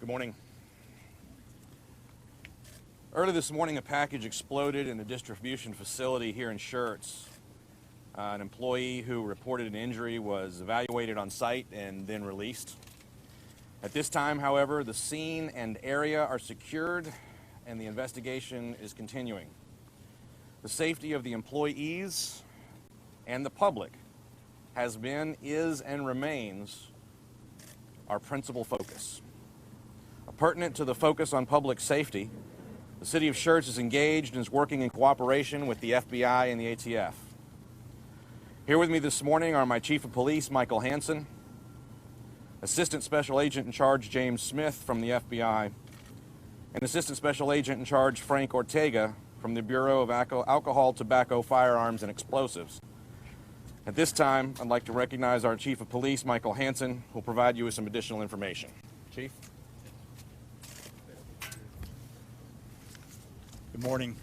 Good morning. Early this morning, a package exploded in a distribution facility here in Schertz. An employee who reported an injury was evaluated on site and then released. At this time, however, the scene and area are secured and the investigation is continuing. The safety of the employees and the public has been, is, and remains our principal focus. Pertinent to the focus on public safety, the City of Schertz is engaged and is working in cooperation with the FBI and the ATF. Here with me this morning are my Chief of Police, Michael Hansen, Assistant Special Agent in Charge, James Smith from the FBI, and Assistant Special Agent in Charge, Frank Ortega from the Bureau of Alcohol, Tobacco, Firearms, and Explosives. At this time, I'd like to recognize our Chief of Police, Michael Hansen, who will provide you with some additional information. Chief? Good morning.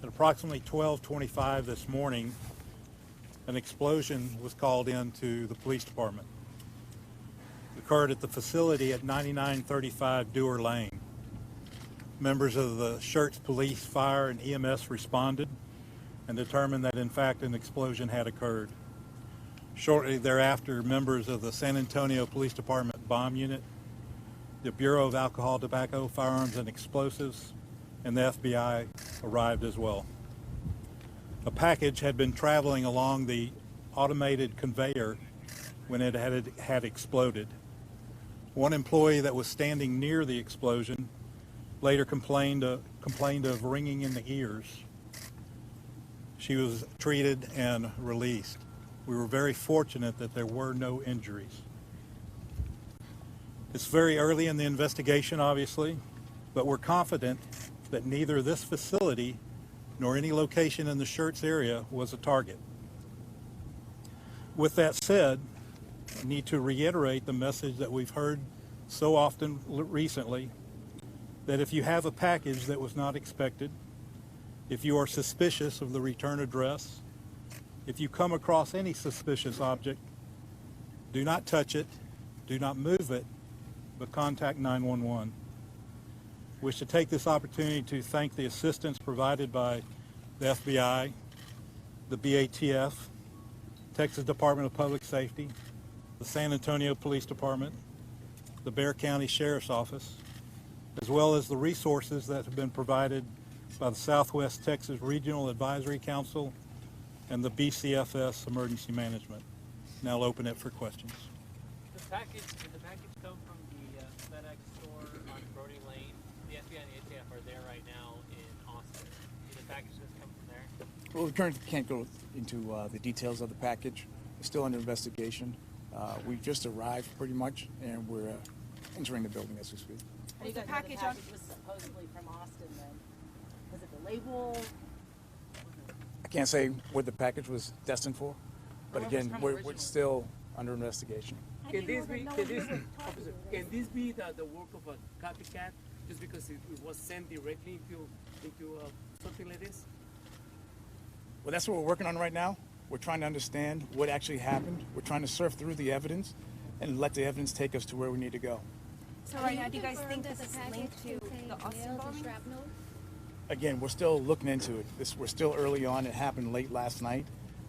At approximately 12:25 this morning, an explosion was called into the police department. It occurred at the facility at 9935 Dewar Lane. Members of the Schertz Police, Fire, and EMS responded and determined that in fact an explosion had occurred. Shortly thereafter, members of the San Antonio Police Department Bomb Unit, the Bureau of Alcohol, Tobacco, Firearms, and Explosives, and the FBI arrived as well. A package had been traveling along the automated conveyor when it had exploded. One employee that was standing near the explosion later complained of ringing in the ears. She was treated and released. We were very fortunate that there were no injuries. It's very early in the investigation, obviously, but we're confident that neither this facility nor any location in the Schertz area was a target. With that said, I need to reiterate the message that we've heard so often recently, that if you have a package that was not expected, if you are suspicious of the return address, if you come across any suspicious object, do not touch it, do not move it, but contact 911. Wish to take this opportunity to thank the assistance provided by the FBI, the BATF, Texas Department of Public Safety, the San Antonio Police Department, the Bexar County Sheriff's Office, as well as the resources that have been provided by the Southwest Texas Regional Advisory Council and the BCFS Emergency Management. Now I'll open it for questions. Did the package come from the FedEx store on Brody Lane? The FBI and the ATF are there right now in Austin. Did the package just come from there? Well, we currently can't go into the details of the package. It's still under investigation. We've just arrived pretty much, and we're entering the building as we speak. The package was supposedly from Austin then. Was it the label? I can't say what the package was destined for, but again, we're still under investigation. Can this be the work of a copycat just because it was sent directly into something like this? Well, that's what we're working on right now. We're trying to understand what actually happened. We're trying to surf through the evidence and let the evidence take us to where we need to go. So right now, do you guys think this is linked to the Austin bombing? Again, we're still looking into it. We're still early on. It happened late last night,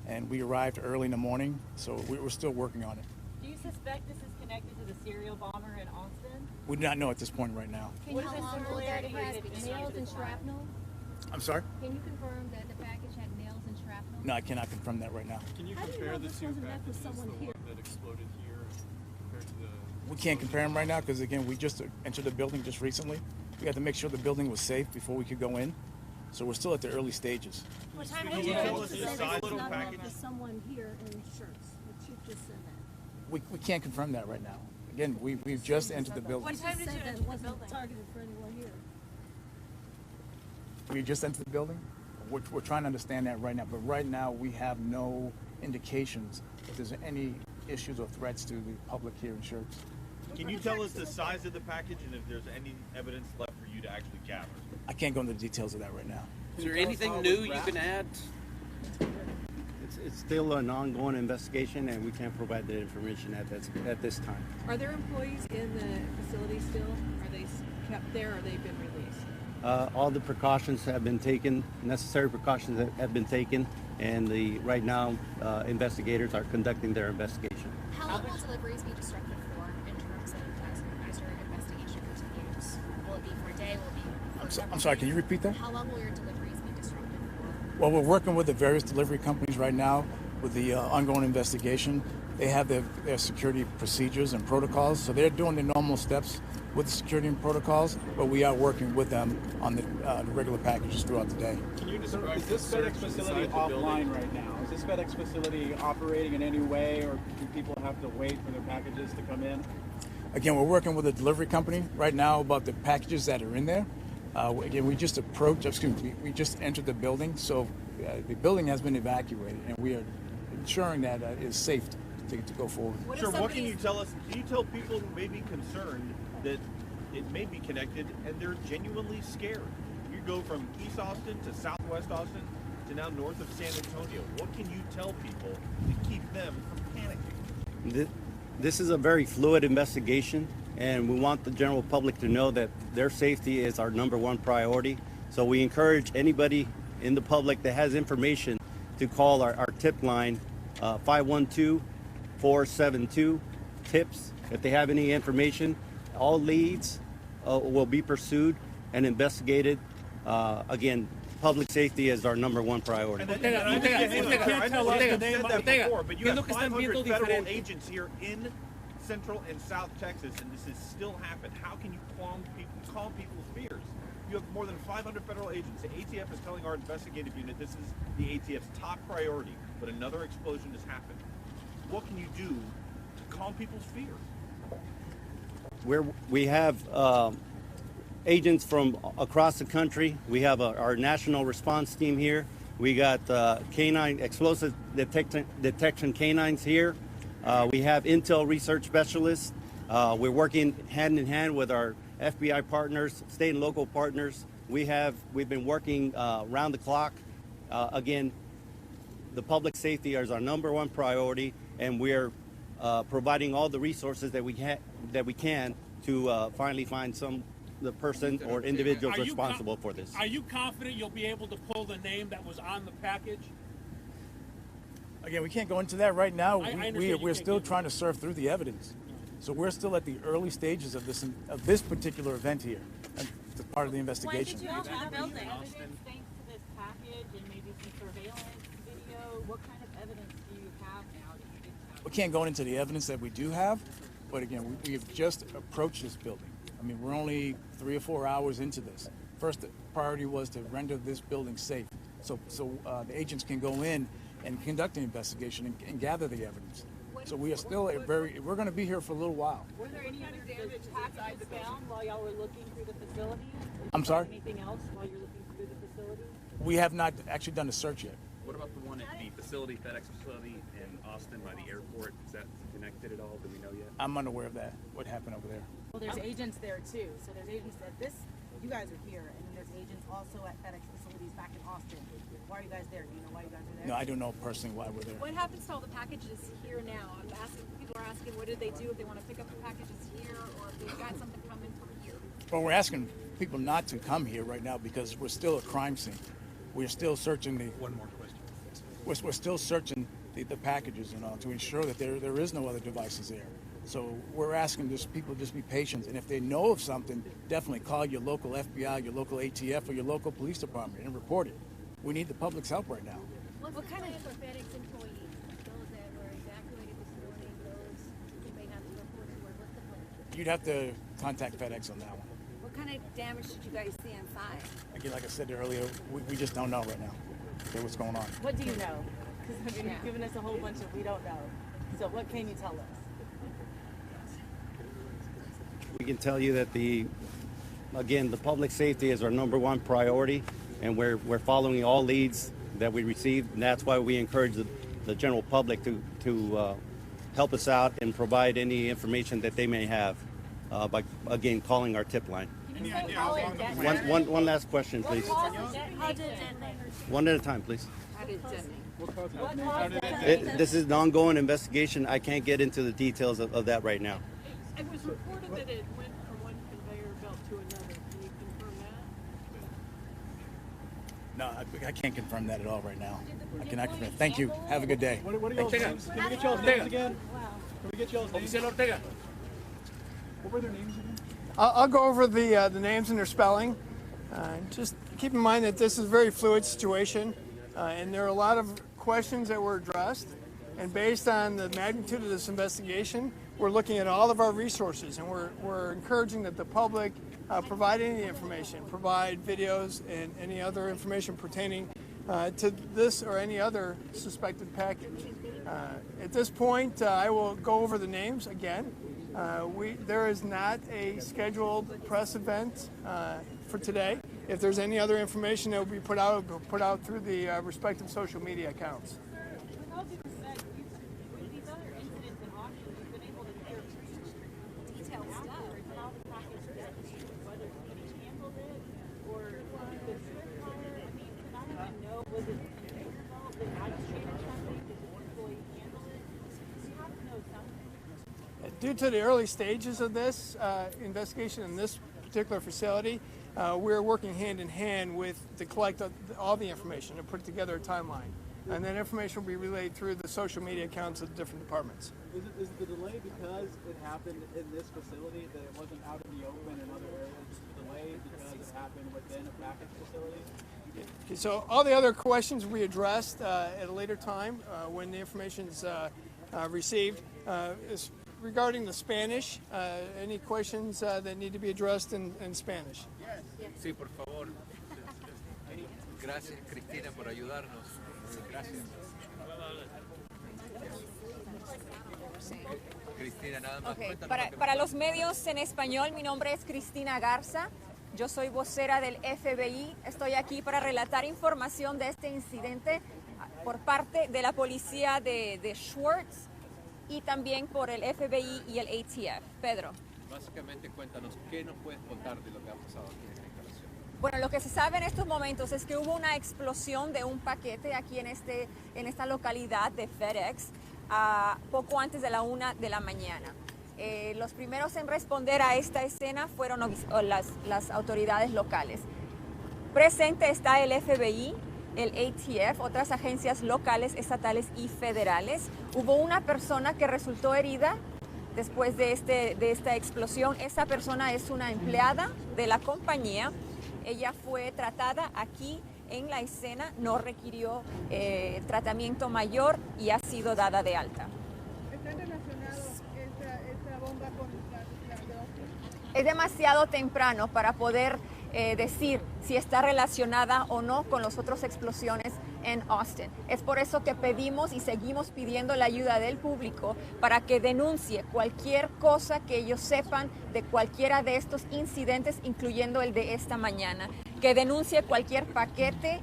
and we arrived early in the morning, so we're still working on it. Do you suspect this is connected to the serial bomber in Austin? We do not know at this point right now. Can you confirm that it has nails and shrapnel? I'm sorry? Can you confirm that the package had nails and shrapnel? No, I cannot confirm that right now. Can you compare the two packages, the one that exploded here compared to the... We can't compare them right now because, again, we just entered the building just recently. We had to make sure the building was safe before we could go in. So we're still at the early stages. What time Can did you you tell us the size of the not package? to someone here in Schertz. The chief just said that. We can't confirm that right now. Again, we've just entered the building. What time did you Said that enter it the wasn't building? targeted for anyone here. We just entered the building. We're trying to understand that right now. But right now, we have no indications that there's any issues or threats to the public here in Schertz. Can you tell us the size of the package and if there's any evidence left for you to actually gather? I can't go into the details of that right now. Is there anything new you can add? it's still an ongoing investigation, and we can't provide that information at this time. Are there employees in the facility still? Are they kept there, or they've been released? All the precautions have been taken, necessary precautions have been taken, and right now investigators are conducting their investigation. How long will deliveries be disrupted for in terms of as your investigation continues? Will it be for a day? Will it be for I'm sorry, can you repeat that? How long will your deliveries be disrupted for? Well, we're working with the various delivery companies right now with the ongoing investigation. They have their security procedures and protocols, so they're doing the normal steps with the security and protocols, but we are working with them on the regular packages throughout the day. Can you describe, is this FedEx facility offline right now? Is this FedEx facility operating in any way, or do people have to wait for their packages to come in? Again, we're working with a delivery company right now about the packages that are in there. Again, we just we just entered the building, so the building has been evacuated, and we are ensuring that it is safe to go forward. Sir, what can you tell us? Can you tell people who may be concerned that it may be connected and they're genuinely scared? You go from East Austin to Southwest Austin to now north of San Antonio. What can you tell people to keep them from panicking? This is a very fluid investigation, and we want the general public to know that their safety is our #1 priority. So we encourage anybody in the public that has information to call our tip line, 512-472-TIPS. If they have any information, all leads will be pursued and investigated. Again, public safety is our #1 priority. I know you said that before, but you have 500 federal agents here in Central and South Texas, and this has still happened. How can you calm people's fears? You have more than 500 federal agents. The ATF is telling our investigative unit this is the ATF's top priority, but another explosion has happened. What can you do to calm people's fears? We have agents from across the country. We have our national response team here. We got canine explosive detection canines here. We have intel research specialists. We're working hand in hand with our FBI partners, state and local partners. We've been working round the clock. Again, the public safety is our #1 priority, and we're providing all the resources that we can to finally find the person or individuals responsible for this. Are you confident you'll be able to pull the name that was on the package? Again, we can't go into that right now. We're still trying to surf through the evidence. So we're still at the early stages of this particular event here, and it's part of the investigation. Why did you enter the building? Evidence thanks to this package and maybe some surveillance video. What kind of evidence do you have now that you didn't have? We can't go into the evidence that we do have, but again, we've just approached this building. I mean, we're only 3 or 4 hours into this. First, the priority was to render this building safe, so the agents can go in and conduct an investigation and gather the evidence. So we are still we're going to be here for a little while. Were there any other damaged packages found while y'all were looking through the facility? I'm sorry? Anything else while you're looking through the facility? We have not actually done a search yet. What about the one at the facility, FedEx facility in Austin by the airport? Is that connected at all? Do we know yet? I'm unaware of that. What happened over there? Well, there's agents there too. So there's agents at this. You guys are here, and then there's agents also at FedEx facilities back in Austin. Why are you guys there? Do you know why you guys are there? No, I don't know personally why we're there. What happens to all the packages here now? People are asking, what do they do if they want to pick up the packages here, or if they've got something coming from here? Well, we're asking people not to come here right now because we're still a crime scene. We're still searching One more question. We're still searching the packages and all to ensure that there is no other devices there. So we're asking people just be patient, and if they know of something, definitely call your local FBI, your local ATF, or your local police department and report it. We need the public's help right now. What kind of for FedEx employees, those that were evacuated this morning, those who may have to report to work? What's the plan? You'd have to contact FedEx on that one. What kind of damage did you guys see inside? Again, like I said earlier, we just don't know right now what's going on. What do you know? Because you've given us a whole bunch of we don't know. So what can you tell us? We can tell you that the public safety is our #1 priority, and we're following all leads that we receive, and that's why we encourage the general public to help us out and provide any information that they may have by again calling our tip line. One last question, please. How did it detonate? One at a time, please. How did it detonate? What caused that? How did it This is an ongoing investigation. I can't get into the details of that right now. It was reported that it went from one conveyor belt to another. Can you confirm that? No, I can't confirm that at all right now. I cannot confirm. Thank you. Have a good day. What are y'all's names? Can we get y'all's names again? Can we get y'all's names? What were their names again? I'll go over the names and their spelling. Just keep in mind that this is a very fluid situation, and there are a lot of questions that were addressed. And based on the magnitude of this investigation, we're looking at all of our resources, and we're encouraging that the public provide any information, provide videos and any other information pertaining to this or any other suspected package. At this point, I will go over the names again. There is not a scheduled press event for today. If there's any other information that will be put out, it'll be put out through the respective social media accounts. With all due respect, with these other incidents in auction, you've been able to hear detailed stuff, how the package got here, whether somebody handled it or the tripwire. I mean, can I even know, was it a conveyor belt? Did I change something? Did the employee handle it? You have to know something. Due to the early stages of this investigation in this particular facility, we're working hand in hand to collect all the information and put together a timeline. And that information will be relayed through the social media accounts of the different departments. Is the delay because it happened in this facility, that it wasn't out in the open in other areas? Is the delay because it happened within a package facility? Okay, so all the other questions we addressed at a later time when the information is received. Is regarding the Spanish, any questions that need to be addressed in Spanish? Sí, por favor. Gracias, Cristina, por ayudarnos. Gracias. Cristina, nada más. Okay. Para los medios en español, mi nombre es Cristina Garza. Yo soy vocera del FBI. Estoy aquí para relatar información de este incidente por parte de la policía de Schertz y también por el FBI y el ATF. Pedro. Básicamente, cuéntanos, ¿qué nos puedes contar de lo que ha pasado aquí en esta instalación? Bueno, lo que se sabe en estos momentos es que hubo una explosión de un paquete aquí en esta localidad de FedEx poco antes de la 1 de la mañana. Los primeros en responder a esta escena fueron las autoridades locales. Presente está el FBI, el ATF, otras agencias locales, estatales y federales. Hubo una persona que resultó herida después de esta explosión. Esa persona es una empleada de la compañía. Ella fue tratada aquí en la escena, no requirió tratamiento mayor y ha sido dada de alta. ¿Está relacionado esta bomba con la de Austin? Es demasiado temprano para poder decir si está relacionada o no con las otras explosiones en Austin. Es por eso que pedimos y seguimos pidiendo la ayuda del público para que denuncie cualquier cosa que ellos sepan de cualquiera de estos incidentes, incluyendo el de esta mañana. Que denuncie cualquier paquete,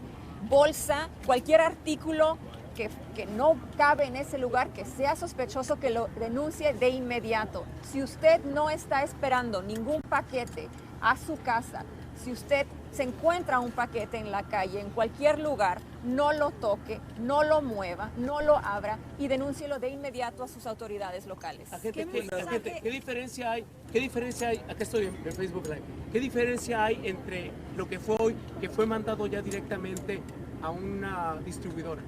bolsa, cualquier artículo que no cabe en ese lugar, que sea sospechoso, que lo denuncie de inmediato. Si usted no está esperando ningún paquete a su casa, si usted se encuentra un paquete en la calle, en cualquier lugar, no lo toque, no lo mueva, no lo abra y denúncielo de inmediato a sus autoridades locales. ¿Qué diferencia hay? Acá estoy en Facebook Live. ¿Qué diferencia hay entre lo que fue hoy, que fue mandado ya directamente a una distribuidora?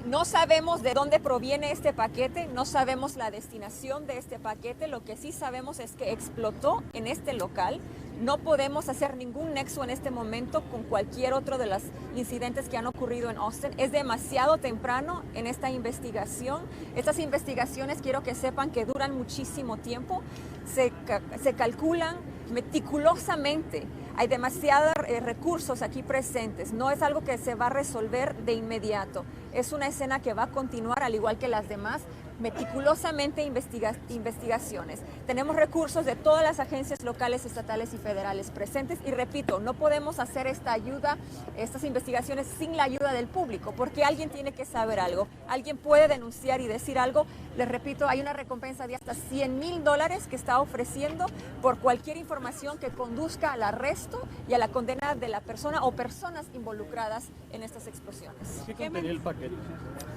No sabemos de dónde proviene este paquete, no sabemos la destinación de este paquete. Lo que sí sabemos es que explotó en este local. No podemos hacer ningún nexo en este momento con cualquier otro de los incidentes que han ocurrido en Austin. Es demasiado temprano en esta investigación. Estas investigaciones, quiero que sepan que duran muchísimo tiempo. Se calculan meticulosamente. Hay demasiados recursos aquí presentes. No es algo que se va a resolver de inmediato. Es una escena que va a continuar, al igual que las demás, meticulosamente investigaciones. Tenemos recursos de todas las agencias locales, estatales y federales presentes. Y repito, no podemos hacer estas investigaciones sin la ayuda del público, porque alguien tiene que saber algo. Alguien puede denunciar y decir algo. Les repito, hay una recompensa de hasta $100,000 que está ofreciendo por cualquier información que conduzca al arresto y a la condena de la persona o personas involucradas en estas explosiones. ¿Qué contenía el paquete?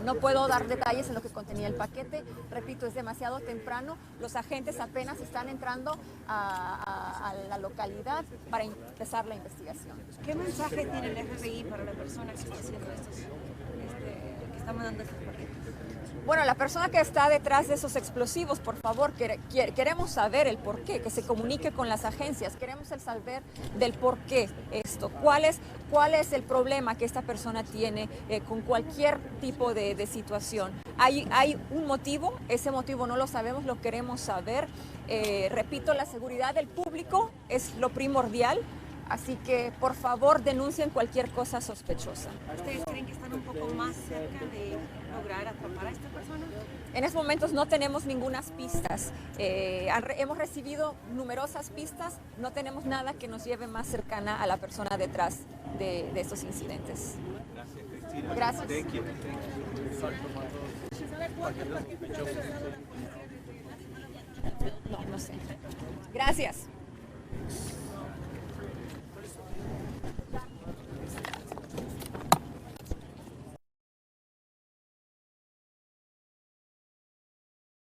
No puedo dar detalles en lo que contenía el paquete. Repito, es demasiado temprano. Los agentes apenas están entrando a la localidad para empezar la investigación. ¿Qué mensaje tiene el FBI para la persona que está haciendo que está mandando estos paquetes? Bueno, la persona que está detrás de esos explosivos, por favor, queremos saber el por qué, que se comunique con las agencias, queremos el saber del por qué esto, cuál es el problema que esta persona tiene con cualquier tipo de situación. Hay un motivo, ese motivo no lo sabemos, lo queremos saber. Repito, la seguridad del público es lo primordial. Así que, por favor, denuncien cualquier cosa sospechosa. ¿Ustedes creen que están un poco más cerca de lograr atrapar a esta persona? En estos momentos no tenemos ninguna pistas. Hemos recibido numerosas pistas, no tenemos nada que nos lleve más cercana a la persona detrás de estos incidentes. Gracias, Cristina. Gracias. Thank you. No sé. Gracias.